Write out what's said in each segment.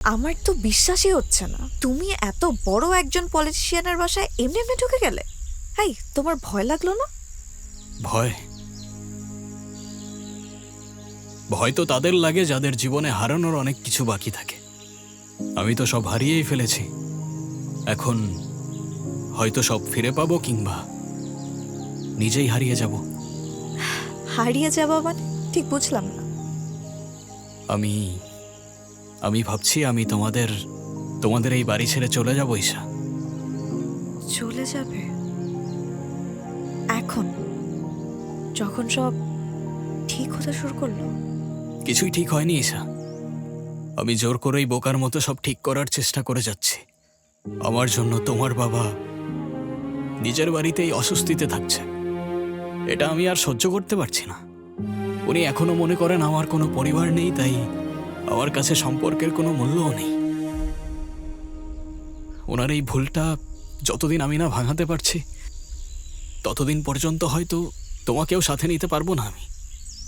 আমার তো বিশ্বাসই হচ্ছে না তুমি এত বড় একজন পলিটিশিয়ানের বাসায় এমনি এমনি ঢুকে গেলে। হাই, তোমার ভয় লাগলো না? ভয়? ভয় তো তাদের লাগে যাদের জীবনে হারানোর অনেক কিছু বাকি থাকে। আমি তো সব হারিয়েই ফেলেছি। এখন হয়তো সব ফিরে পাবো, কিংবা নিজেই হারিয়ে যাব। হারিয়ে যাওয়া মানে ঠিক বুঝলাম না। আমি আমি ভাবছি আমি তোমাদের এই বাড়ি ছেড়ে চলে যাব ঈশা। চলে যাবে এখন, যখন সব ঠিক হতে শুরু করলো? কিছুই ঠিক হয়নি ঈশা। আমি জোর করেই বোকার মতো সব ঠিক করার চেষ্টা করে যাচ্ছি। আমার জন্য তোমার বাবা নিজের বাড়িতেই অস্বস্তিতে থাকছে। এটা আমি আর সহ্য করতে পারছি না। উনি এখনো মনে করেন আমার কোনো পরিবার নেই, তাই আমার কাছে সম্পর্কের কোনো মূল্যও নেই। ওনার এই ভুলটা যতদিন আমি না ভাঙাতে পারছি, ততদিন পর্যন্ত হয়তো তোমাকেও সাথে নিতে পারবো না আমি।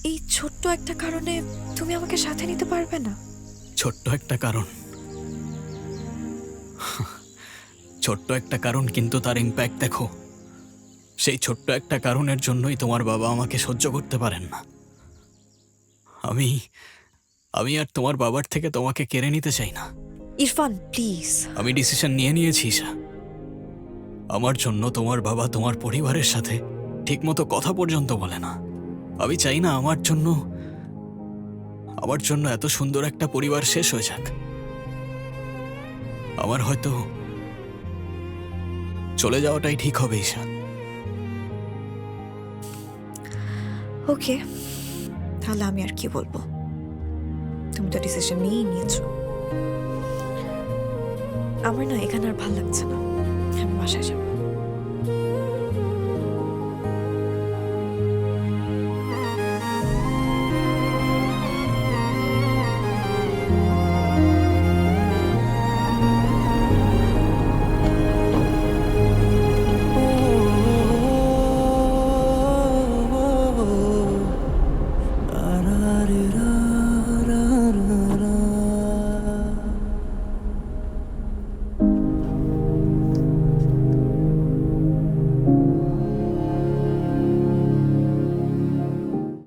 এই ছোট্ট একটা কারণে তুমি আমাকে সাথে নিতে পারবে না? ছোট্ট একটা কারণ, ছোট্ট একটা কারণ, কিন্তু তার ইম্প্যাক্ট দেখো। সেই ছোট্ট একটা কারণের জন্যই তোমার বাবা আমাকে সহ্য করতে পারেন না। আমি আমি আর তোমার বাবার থেকে তোমাকে কেড়ে নিতে চাই না। ইরফান প্লিজ। আমি ডিসিশন নিয়ে নিয়েছি ঈশা। আমার জন্য তোমার বাবা তোমার পরিবারের সাথে ঠিকমতো কথা পর্যন্ত বলে না। আমি চাই না আমার জন্য এত সুন্দর একটা পরিবার শেষ হয়ে যাক। আমার হয়তো চলে যাওয়াটাই ঠিক হবে ঈশা। ওকে, তাহলে আমি আর কি বলবো, তুমি তো ডিসিশন নিয়েই নিয়েছো। আমার না এখানে আর ভালো লাগছে না, আমি বাসায় যাবো।